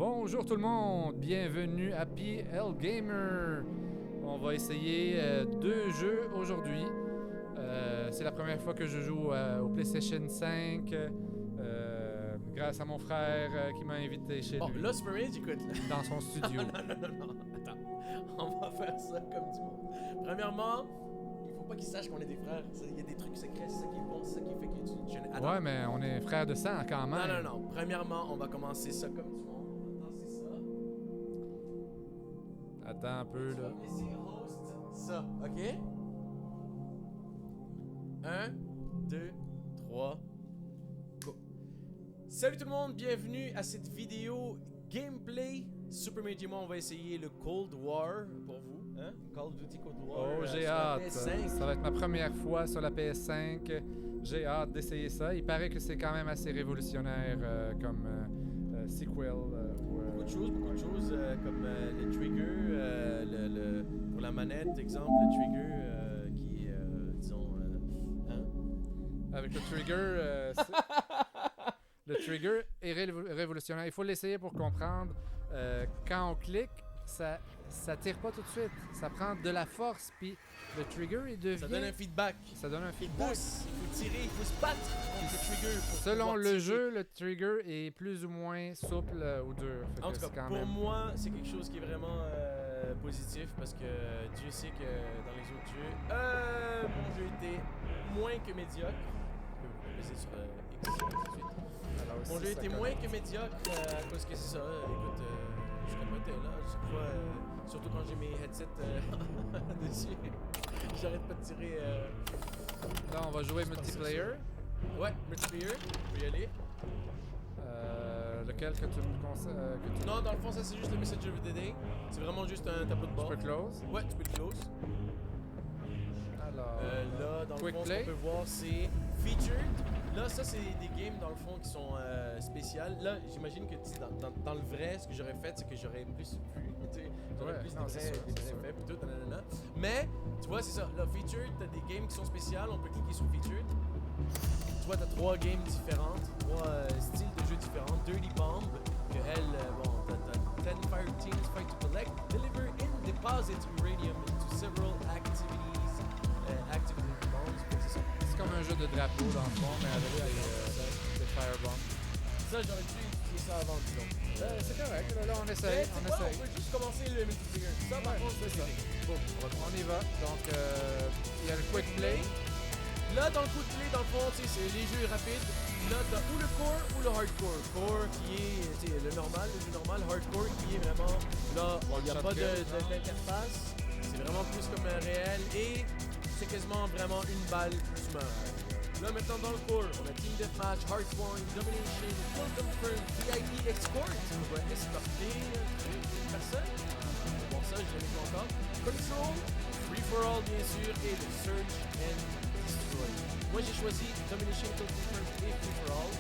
Bonjour tout le monde, bienvenue à PL Gamer. On va essayer deux jeux aujourd'hui. C'est la première fois que je joue au PlayStation 5 grâce à mon frère qui m'a invité chez lui. Là, Super Mario, écoute. Dans son studio. Non. Attends. On va faire ça comme du monde. Premièrement, il faut pas qu'ils sachent qu'on est des frères. Il y a des trucs secrets, c'est ça qui est bon, c'est ça qui fait que tu... Attends. Ouais, mais on est frères de sang quand même. Non. Premièrement, on va commencer ça comme du monde. On va danser ça. Attends un peu là. Laisser host ça, ok? 1, 2, 3, go. Salut tout le monde, bienvenue à cette vidéo gameplay. Super Mario et moi, on va essayer le Cold War pour vous. Hein? Call of Duty Cold War. Oh, j'ai sur la hâte. PS5. Ça va être ma première fois sur la PS5. J'ai hâte d'essayer ça. Il paraît que c'est quand même assez révolutionnaire comme sequel. Beaucoup de choses comme le trigger, pour la manette, exemple, le trigger qui est, disons, hein? Avec le trigger, le trigger est révolutionnaire. Il faut l'essayer pour comprendre. Quand on clique, ça tire pas tout de suite. Ça prend de la force, puis le trigger, il devient... Ça donne un feedback. Ça donne un Il feedback. pousse, il faut tirer, il faut se battre contre le trigger. Pour Selon pouvoir le tirer. jeu, le trigger est plus ou moins souple ou dur. Fait En que tout cas, c'est quand pour même... moi, c'est quelque chose qui est vraiment positif parce que Dieu sait que dans les autres jeux, mon jeu était moins que médiocre. Je peux laisser sur X tout de suite. Alors aussi, Mon jeu ça était commence. moins que médiocre à cause que c'est ça. Écoute, je capotais là. Chaque fois, surtout quand j'ai mes headsets dessus, j'arrête pas de tirer. Là, on va jouer multiplayer. Ouais, multiplayer, je vais y aller. Lequel que tu me conseilles que tu... Non, dans le fond, ça c'est juste le Messenger of the Day. C'est vraiment juste un tableau de Tu bord. peux close. Ouais, tu peux le close. Alors... Là, dans le Quick fond, play. ce qu'on peut voir, c'est featured. Là, ça, c'est des games, dans le fond, qui sont spéciales. Là, j'imagine que tu sais, dans le vrai, ce que j'aurais fait, c'est que j'aurais plus pu. Tu sais, j'aurais Ouais, plus non, des c'est vrais sûr, c'est sûr. faits, plutôt. Nanana. Mais, tu vois, c'est ça. Là, featured, t'as des games qui sont spéciales. On peut cliquer sur featured. Tu vois, t'as 3 games différentes, 3 styles de jeux différents. Dirty Bomb, que elle, bon, t'as 10 fire teams fight to collect, deliver and deposit uranium into several activities, activity bombs. C'est ça. C'est comme un jeu de drapeau dans le fond, mais avec des firebombs. Ça, j'aurais dû utiliser ça avant, disons. C'est correct. Là, on Mais essaye. tu On vois, essaye. on peut juste commencer le multiplayer. Ça, par contre, c'est ça. Bon, On y va. Donc, il y a le quick play. Là, dans le coup de clé, dans le fond, tu sais, c'est les jeux rapides. Là, t'as ou le core ou le hardcore. Core qui est, tu sais, le jeu normal. Hardcore qui est vraiment, là, il n'y a pas d'interface. C'est vraiment plus comme un réel et c'est quasiment vraiment une balle, tu meurs. Là, maintenant, dans le core, on a Team Deathmatch, Hearthstone, Domination, Full Confirm, VIP Export. On va escorter une personne. Bon, ça, je l'ai mis encore. Control, Free for All, bien sûr, et le Search and Destroy. Moi, j'ai choisi Domination, Full Confirm et Free for All.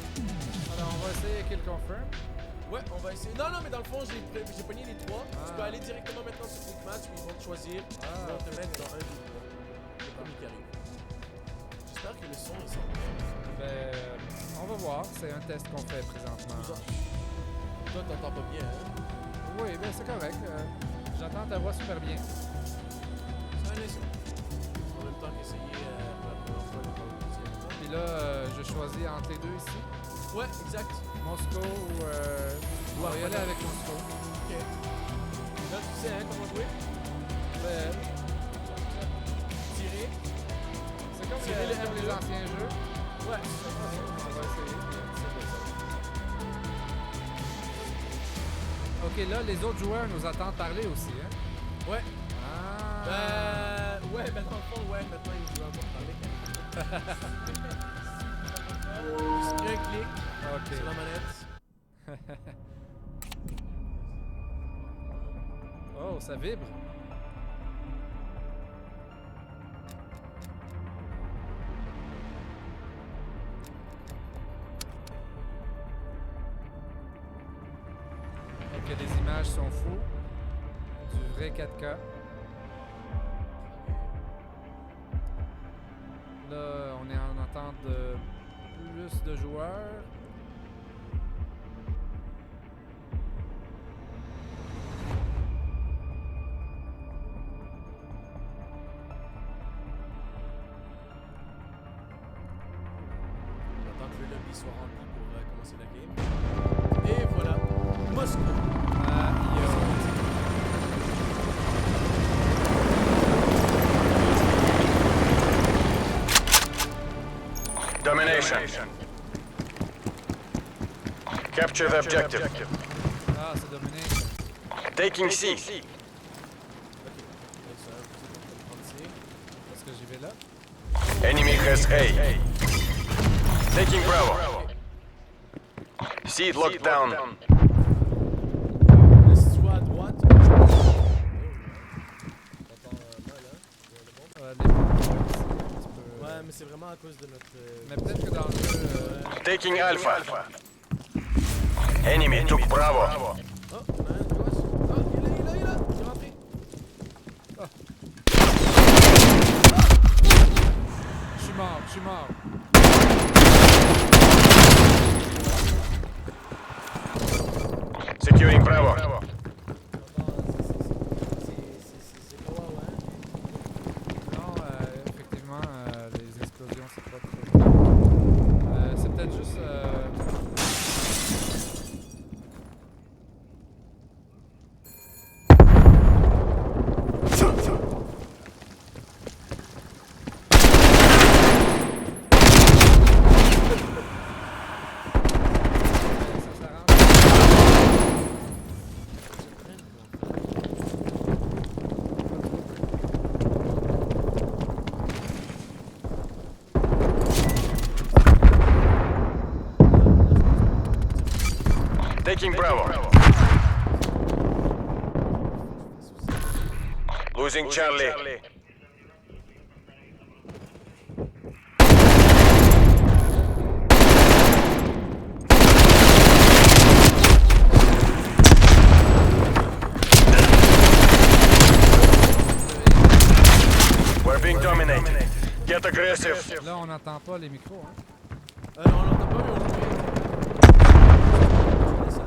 Alors, on va essayer kill confirm. Ouais, on va essayer. Non, mais dans le fond, j'ai pogné les 3. Tu peux aller directement maintenant sur Deathmatch, puis ils vont te choisir. Ils vont te mettre dans un des le premier qui arrive. J'espère que le son est sorti. Ben, on va voir. C'est un test qu'on fait présentement. Toi, t'entends pas bien, hein? Oui, ben c'est correct. J'entends ta voix super bien. C'est un essai. En même temps qu'essayer pour la première fois de Call of Duty. Puis là, je choisis entre les deux ici. Ouais, exact. Moscow ou... on va y aller avec Moscow. Ok. Là, tu sais, hein, comment jouer? Ben, Tirer. c'est comme Tirer le les R2. anciens jeux. Ouais, c'est ça. On va essayer. Ok, là, les autres joueurs nous attendent parler aussi, hein? Ouais. Ah! Ouais, ben dans le fond, ouais, maintenant ils vont encore parler. Juste un clic Ok. sur la manette. Oh, ça vibre. Ok, les images sont fous. Du vrai 4K. Là, on est en attente de plus de joueurs. qu'ils soient remplis pour commencer la game. Et voilà, Moscou. Domination. Capture the objective. Ah, c'est domination. Taking C. Ok, ça, vous êtes en train de prendre C. Est-ce que j'y vais là? Enemy has A. Taking Bravo. C locked down. Laisse-toi à droite. T'entends mal, hein? Le bon. Les un petit peu, Ouais, mais c'est vraiment à cause de notre. Mais peut-être que dans le jeu. Taking Alpha. Enemy took Bravo. Oh, y'en a un de gauche. Oh, il est là, il est rentré. Je suis mort. Securing Bravo. C'est pas wow, hein? Non, effectivement, les explosions, c'est pas trop. C'est peut-être juste. Ça s'arrange. Taking Bravo. Losing Charlie. We're being dominated. Get aggressive. Là, on n'entend pas les micros. Hein. Non, on l'entend pas, mais on joue bien. Ça,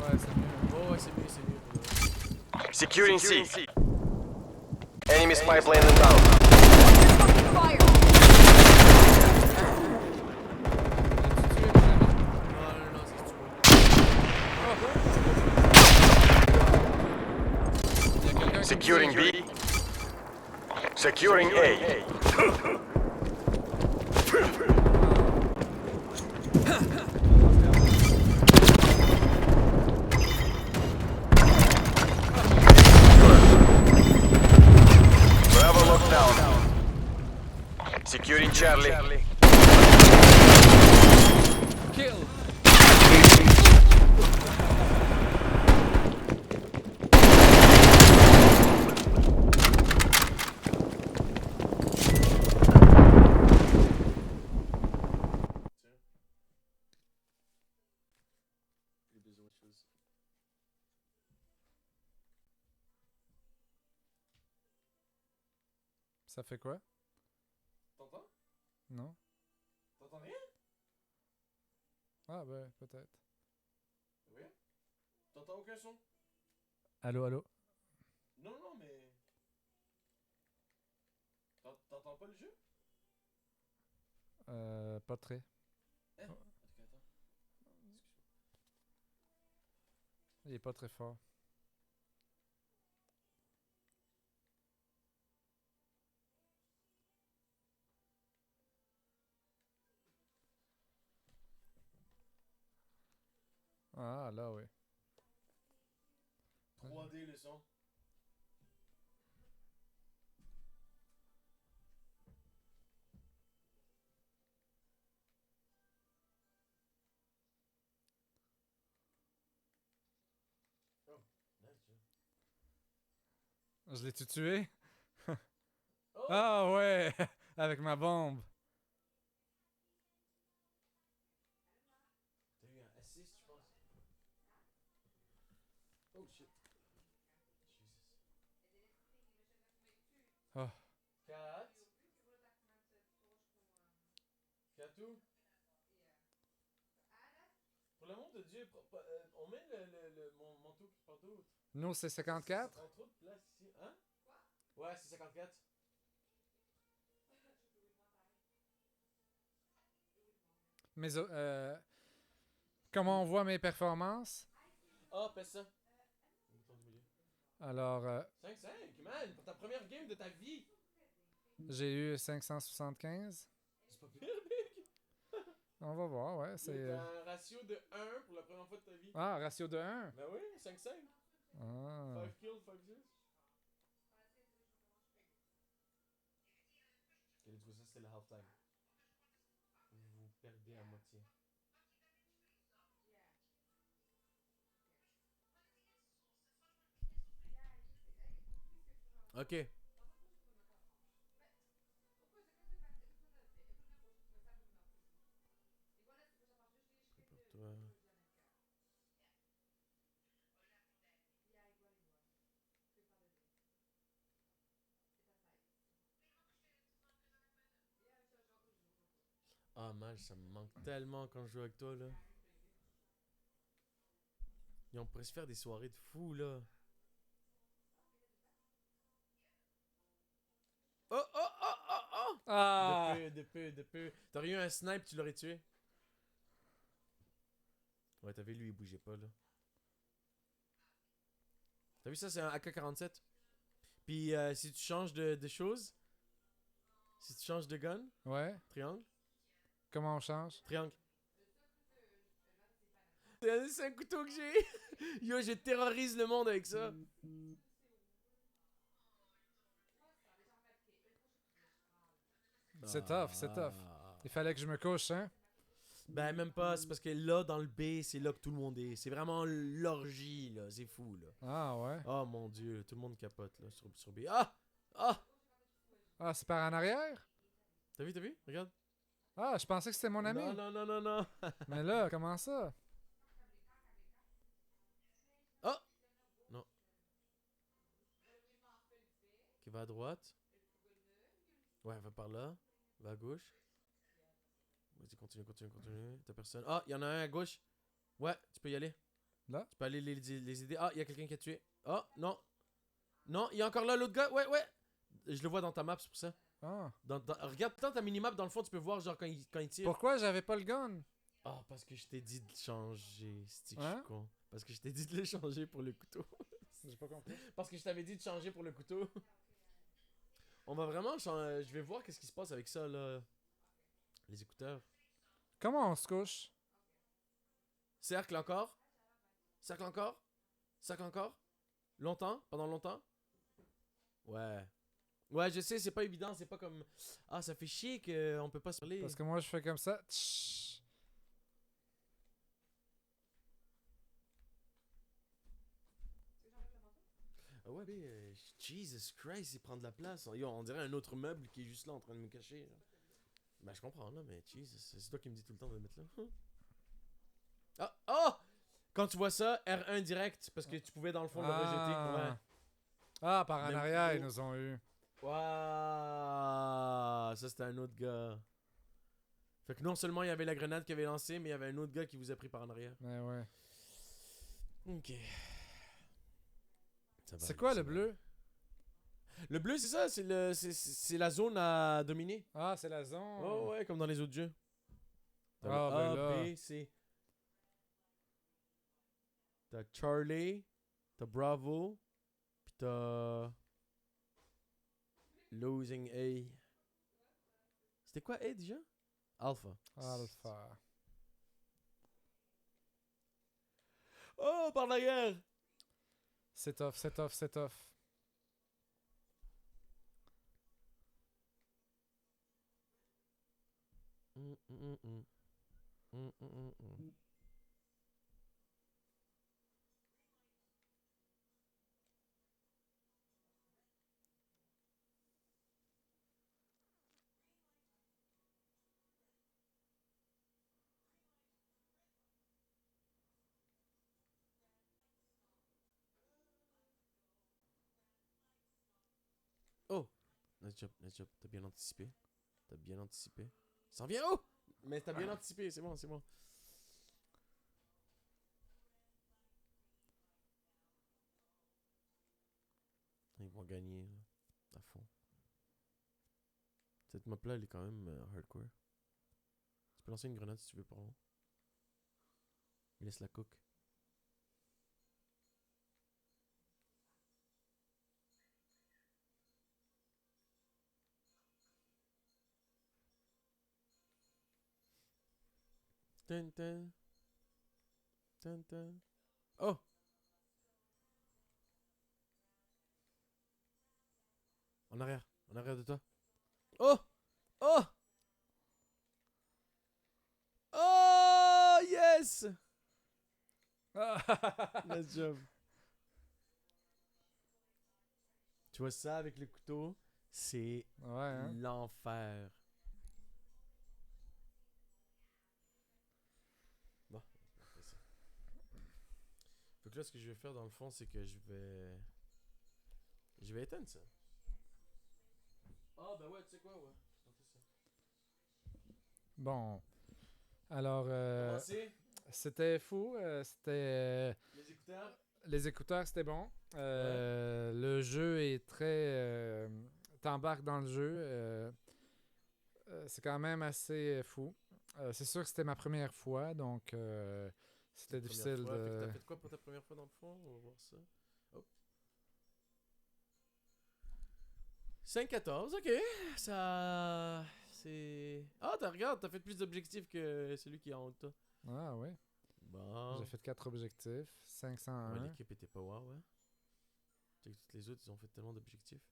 Ouais, c'est mieux. oh, ouais, c'est mieux. Securing C. Enemy spy plane inbound. Fire! L'as-tu tué, mon ami? Non, c'est sûr. Il y a quelqu'un qui Securing me B. dit- Securing A. Bravo locked down. Securing Charlie. Kill! Ça fait quoi? T'entends? Non? T'entends rien? Ah, ben, peut-être. Oui? T'entends aucun son? Allô? Non, mais. T'entends pas le jeu? Pas très. Attends. Il est pas très fort. Ah, là, oui. 3D le son. Oh, nice. Je l'ai-tu tué? Oh! Ah, ouais! Avec ma bombe. T'as eu un assist, je pense. Oh shit. Jesus. Ah. 4. 4 où? Pour l'amour de Dieu, on met mon manteau qui part d'autre. Nous, c'est Ça 54? prend trop de place ici. Hein? Ouais, c'est 54. Comment on voit mes performances? Ah, pèse ça. Alors, 5-5, man, pour ta première game de ta vie. j'ai eu 575. C'est pas pire, mec. On va voir, ouais. C'est... T'as un ratio de 1 pour la première fois de ta vie. Ah, ratio de 1. Ben oui, 5-5. Ah. 5 kills, 5 assists. Ok, let's go, ça c'est le halftime. Vous perdez à moitié. Ok. Pour toi. Ah man, ça me manque tellement quand je joue avec toi là. Et on pourrait se faire des soirées de fou là. Oh oh oh oh oh! Ah! De peu. T'aurais eu un snipe, tu l'aurais tué. Ouais, t'as vu, lui il bougeait pas là. T'as vu ça, c'est un AK-47. Puis si tu changes de choses, si tu changes de gun, Ouais. triangle, Comment on change? triangle. C'est un couteau que j'ai. Yo, je terrorise le monde avec ça. C'est tough, c'est tough. Ah. Il fallait que je me couche, hein? Ben même pas, c'est parce que là dans le B, c'est là que tout le monde est. C'est vraiment l'orgie là, c'est fou là. Ah, ouais. Oh mon dieu, tout le monde capote là sur B. Ah! Ah! Ah, c'est par en arrière? T'as vu? Regarde. Ah, je pensais que c'était mon ami. Non. Mais là, comment ça? Oh! Non. Ok, va à droite. Ouais, va par là. Va à gauche. Vas-y, continue. T'as personne. Ah, il y en a un à gauche. Ouais, tu peux y aller. Là? Tu peux aller les aider. Ah, il y a quelqu'un qui a tué. Oh, non. Non, il y a encore là l'autre gars. Ouais. Je le vois dans ta map, c'est pour ça. Ah. Regarde tant ta minimap, dans le fond, tu peux voir genre quand il tire. Pourquoi j'avais pas le gun? Ah, parce que je t'ai dit de changer. C'est que je Hein? suis con. Parce que je t'ai dit de le changer pour le couteau. J'ai pas compris. Parce que je t'avais dit de changer pour le couteau. On va vraiment changer. Je vais voir qu'est-ce qui se passe avec ça là. Les écouteurs. Comment on se couche? Cercle encore. Cercle encore. Longtemps. Pendant longtemps. Ouais. Ouais, je sais, c'est pas évident. C'est pas comme. Ah, ça fait chier qu'on peut pas se parler. Parce que moi, je fais comme ça. Tch. Ah ouais, mais. Jesus Christ, il prend de la place. Yo, on dirait un autre meuble qui est juste là en train de me cacher. Là. Ben, je comprends là, mais Jesus, c'est toi qui me dis tout le temps de le mettre là. Ah! Oh! Quand tu vois ça, R1 direct, parce que tu pouvais dans le fond le rejeter. Ouais. Ah, par en Même arrière, pro. ils nous ont eu. Waouh! Ça, c'était un autre gars. Fait que non seulement il y avait la grenade qu'il avait lancée, mais il y avait un autre gars qui vous a pris par en arrière. Mais ouais. Ok. Ça va C'est aller, quoi ça le va. bleu? Le bleu, c'est ça, c'est la zone à dominer. Ah, c'est la zone. Oh ouais, comme dans les autres jeux. T'as Ah, le ben A, là. B, C. T'as Charlie, t'as Bravo, pis t'as Losing A. C'était quoi A déjà? Alpha. Alpha. Oh, par l'arrière! C'est tough, c'est tough, c'est tough. Oh! Nice job. T'as bien anticipé. Il s'en vient, oh! Mais t'as bien anticipé, c'est bon. Ils vont gagner, là, à fond. Cette map-là, elle est quand même hardcore. peux lancer une grenade si tu veux, pardon. Il laisse la cook. Tin, tin. Tin, tin. Oh! En arrière de toi. Oh! Oh! Oh! Yes! Nice job. Tu vois ça avec le couteau? C'est Ouais, hein? l'enfer. Bon, on fait ça. Fait que là, ce que je vais faire dans le fond, c'est que je vais. Je vais éteindre ça. Ah, ben ouais, tu sais quoi, ouais. On fait ça. Bon. Alors, Commencer. c'était fou. Les écouteurs. Les écouteurs, c'était bon. Le jeu est très... T'embarques dans le jeu. C'est quand même assez fou. C'est sûr que c'était ma première fois, donc c'était difficile Fois. Fait que de... t'as fait quoi pour ta première fois dans le fond? On va voir ça. Oh. 5-14, ok. Ça. C'est. Ah, regarde, t'as fait plus d'objectifs que celui qui est en haut de toi. Ah oui. Bon. J'ai fait 4 objectifs. 501. Ouais, l'équipe était pas wow, ouais. Tu sais que toutes les autres, ils ont fait tellement d'objectifs.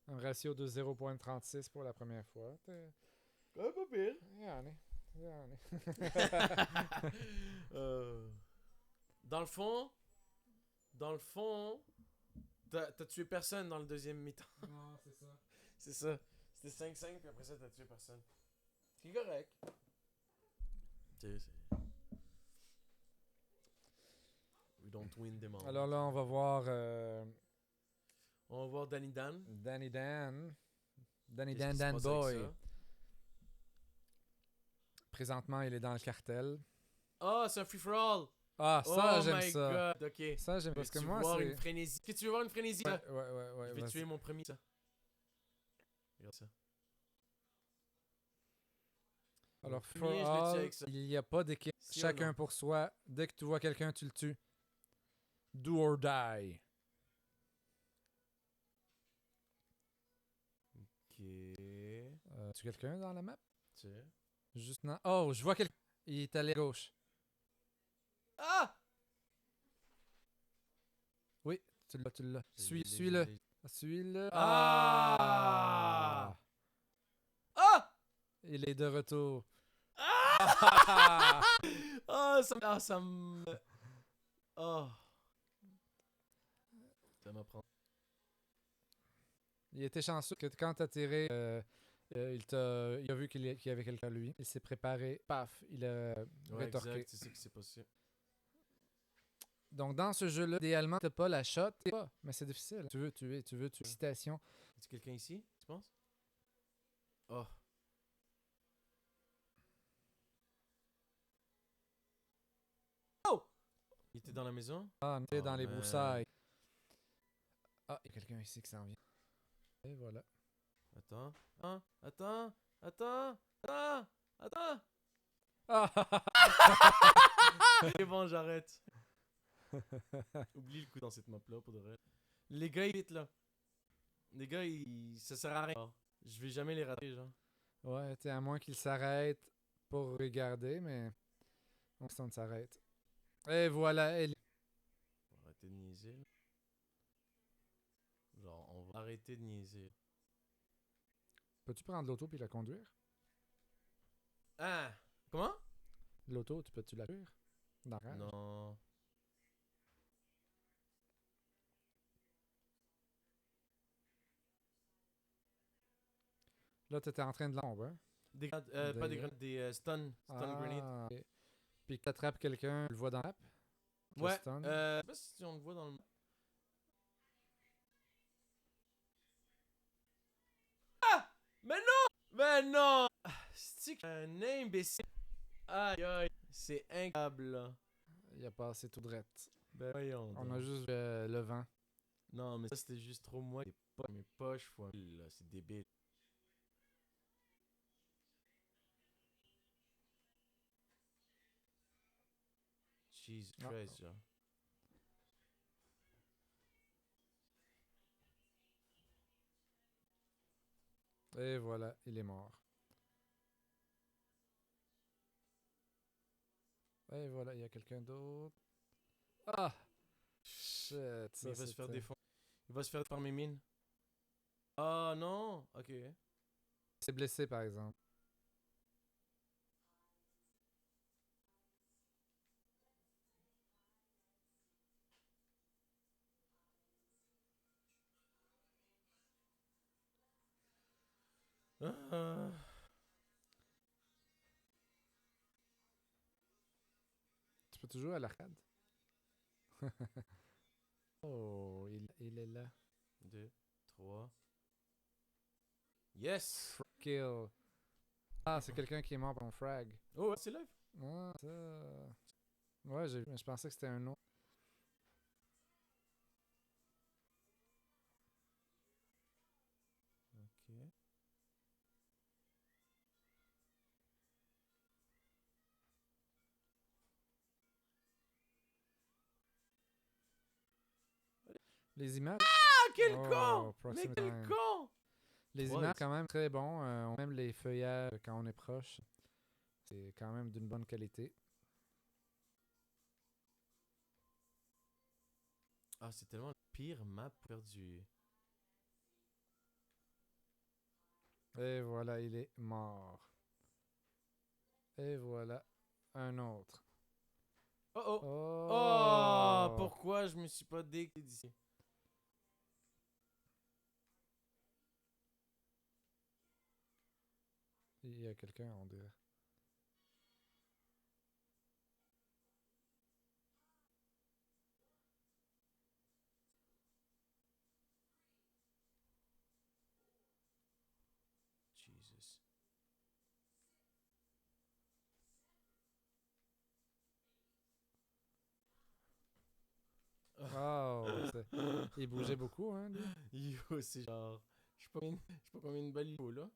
Un ratio de 0.36 pour la première fois. Ouais, pas pire. Yani. Yani. Dans le fond, t'as tué personne dans le deuxième mi-temps. Non, c'est ça. C'est ça. C'était 5-5, puis après ça, t'as tué personne. C'est correct. Tu sais, c'est. We don't win them all. Alors là, on va voir On va voir Danny Dan. Danny Dan. Danny Qu'est-ce Dan qui se Dan passe avec Boy. ça? Présentement, il est dans le cartel. Ah, c'est un free-for-all! Ah, ça, Oh j'aime my ça. god, ok. Ça, j'aime parce que Veux-tu moi, voir c'est... une frénésie? Est-ce que tu veux voir une frénésie? Là? Ouais, Je vais vas-y. tuer mon premier, ça. Regarde ça. Alors, Mon for premier, je l'ai tué all, avec ça. il n'y a pas d'équipe. Si ou Chacun non? pour soi. Dès que tu vois quelqu'un, tu le tues. Do or die. Ok. Tu quelqu'un dans la map? Tu sais. Juste non. Oh, je vois quelqu'un. Il est allé à gauche. Ah! Oui, tu l'as. Je l'ai, Suis-le. je l'ai. Suis-le. Ah! Ah! Il est de retour. Ah! Ça me. Oh. Ça m'apprend. Il était chanceux que quand t'as tiré, il a vu qu'il y avait quelqu'un à lui. Il s'est préparé. Paf, il a Ouais, rétorqué. exact, c'est ça qui s'est passé. Donc dans ce jeu-là, idéalement, t'as pas la shot. Pas, mais c'est difficile. Tu veux tuer. Citation. Est-ce quelqu'un ici, tu penses? Oh. Oh! Il était dans la maison? Ah, on est dans les man. broussailles. Ah, il y a quelqu'un ici qui s'en vient. Et voilà. Attends. Attends. Ah! C'est bon, j'arrête. Oublie le coup dans cette map-là pour de vrai. Les gars, ils vite là. Les gars, ça sert à rien. Je vais jamais les rater, genre. Ouais, à moins qu'il s'arrête pour regarder, mais on s'arrête. Et voilà, elle. On va arrêter de niaiser, là. Genre, on va arrêter de niaiser. Peux-tu prendre l'auto puis la conduire? Ah! Comment? L'auto, peux-tu la conduire? Dans le garage? Non. Là, t'étais en train de l'ombre, hein? Des grenades, pas des grenades, des stun grenades. Ok. Puis que t'attrapes quelqu'un, tu le vois dans l'app? Ouais, stun. je sais pas si on le voit dans le... Ah! Mais non! Mais non! C'est un imbécile. Aïe aïe, c'est incroyable là. Il a passé tout drette. Ben voyons On donc. a juste le vent. Non mais ça c'était juste trop moi. Mes poches, là, c'est débile. Jesus Ah. Christ, genre. Et voilà, il est mort. Et voilà, il y a quelqu'un d'autre. Ah! Shit, Mais ça il va se faire c'était... défendre. Il va se faire par mes mines. Ah non! Ok. C'est blessé par exemple. Ah. Tu peux toujours jouer à l'arcade? Oh, il est là. 2, 3. Yes! Kill. Ah, c'est quelqu'un qui est mort par mon frag. Oh, ouais, c'est live. Ah, ça... Ouais, je pensais que c'était un autre. Ok. Les images... Ah, quel Oh, con! Mais proximity quel time. con! Les Trois, images quand même très bons. Même les feuillages quand on est proche. C'est quand même d'une bonne qualité. Ah, c'est tellement la pire map perdue. Et voilà, il est mort. Et voilà, un autre. Oh oh! Oh! Oh! Pourquoi je me suis pas déclé d'ici? Il y a quelqu'un, on dirait. Jesus. Oh! Il bougeait beaucoup, hein, lui. Yo, c'est genre. Je sais pas combien de balles il faut là.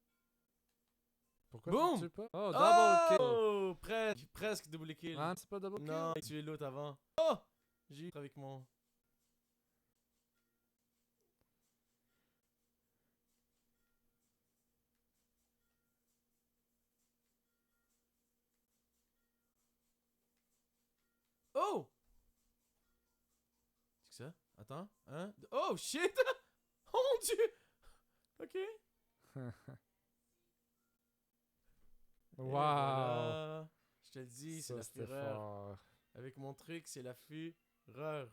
Pourquoi Boum! tu le tues pas? Oh, double kill! Oh! Presque double kill. Ah, c'est pas double Non, kill? j'ai tué l'autre avant. Oh! J'ai eu avec mon. Oh! C'est que ça? Attends. Hein? Oh shit! Oh mon dieu! Ok. Et Wow! voilà. Je te le dis, c'est Ça, la c'était fureur. fort. Avec mon truc, c'est la fureur.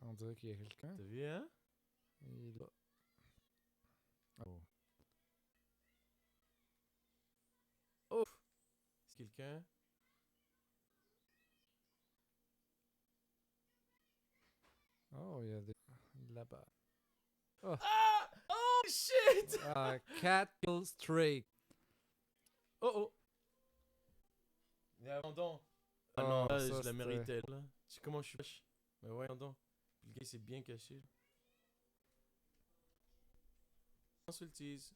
On dirait qu'il y a quelqu'un. T'as vu, hein? Il est là. Oh. Oh! C'est quelqu'un? Oh, il y a des... Là-bas. Oh! Ah! Oh shit! Ah, 4 kills straight. Oh oh! Mais abandon! Ah Oh, non, là, ça, je la c'était- méritais là. Tu sais comment je suis vache? Mais ouais, abandon. Puis le gars il s'est bien caché. Consultise.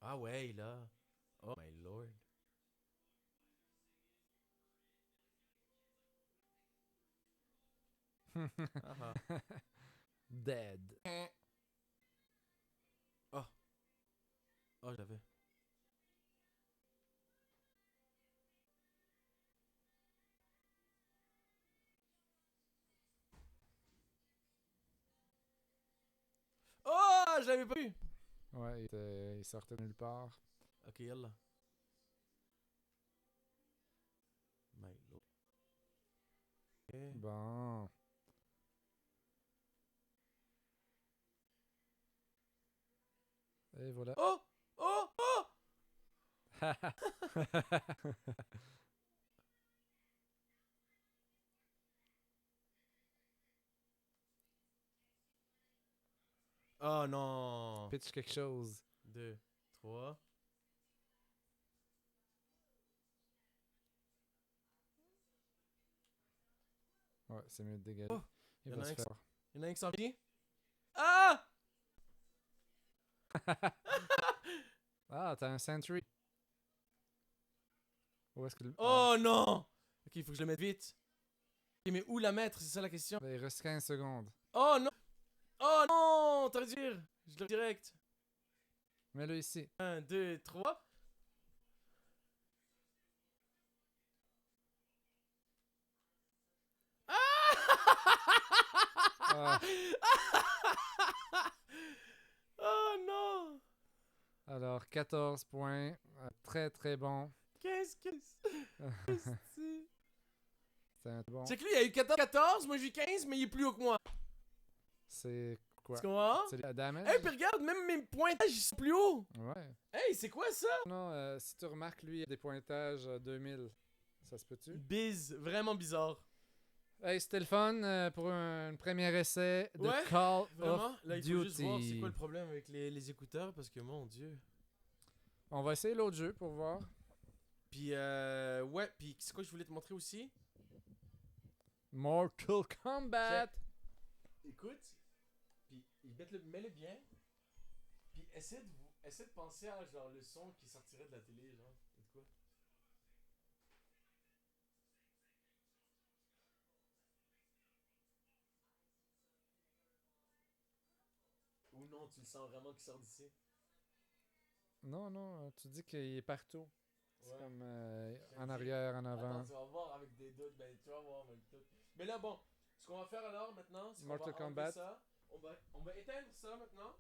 Ah ouais, là. Oh my lord. Ah ah. Dead. Oh. Oh, j'avais. Oh, je l'avais pas eu. Ouais, il sortait de nulle part. Ok, yalla. My lord. Ok. Bon. Et voilà. Oh! Oh! Oh! Oh non! Pitch quelque chose. 2, 3. c'est mieux de dégager. Oh, Il y en va a se un qui- faire. Il y en a un qui s'en vient. Ah! Ah, t'as un sentry. Où est-ce que le... Oh non! Ok, il faut que je le mette vite. Ok, mais où la mettre? C'est ça la question. Il reste 15 secondes. Oh non! Oh non! T'aurais dû dire! Je le direct. Mets-le ici. 1, 2, 3. Ah, Oh non! alors, 14 points. Très très bon. Qu'est-ce que c'est? C'est un bon. Check lui, il a eu 14, moi j'ai eu 15, mais il est plus haut que moi. C'est quoi? Tu comprends? C'est le damage? Hey, puis regarde, même mes pointages ils sont plus hauts. Ouais. Hey, c'est quoi ça? Non, si tu remarques, lui, il a des pointages 2000. Ça se peut-tu? Biz, vraiment bizarre. Hey, c'était le fun pour un premier essai de Ouais, Call Vraiment? of Là, il faut Duty. juste voir c'est quoi le problème avec les écouteurs, parce que mon dieu. On va essayer l'autre jeu pour voir. Puis, ouais, puis c'est quoi que je voulais te montrer aussi? Mortal Kombat! Écoute, puis mets-le bien, puis essaie de penser à genre le son qui sortirait de la télé, genre, de quoi? Ou non, tu le sens vraiment qui sort d'ici? Non, non, tu dis qu'il est partout. C'est Ouais. comme en arrière, en avant. Attends, tu vas voir avec des doutes, ben tu vas voir avec tout. Mais là, bon, ce qu'on va faire alors maintenant, c'est qu'on va Mortal enlever Kombat. ça. On va éteindre ça maintenant.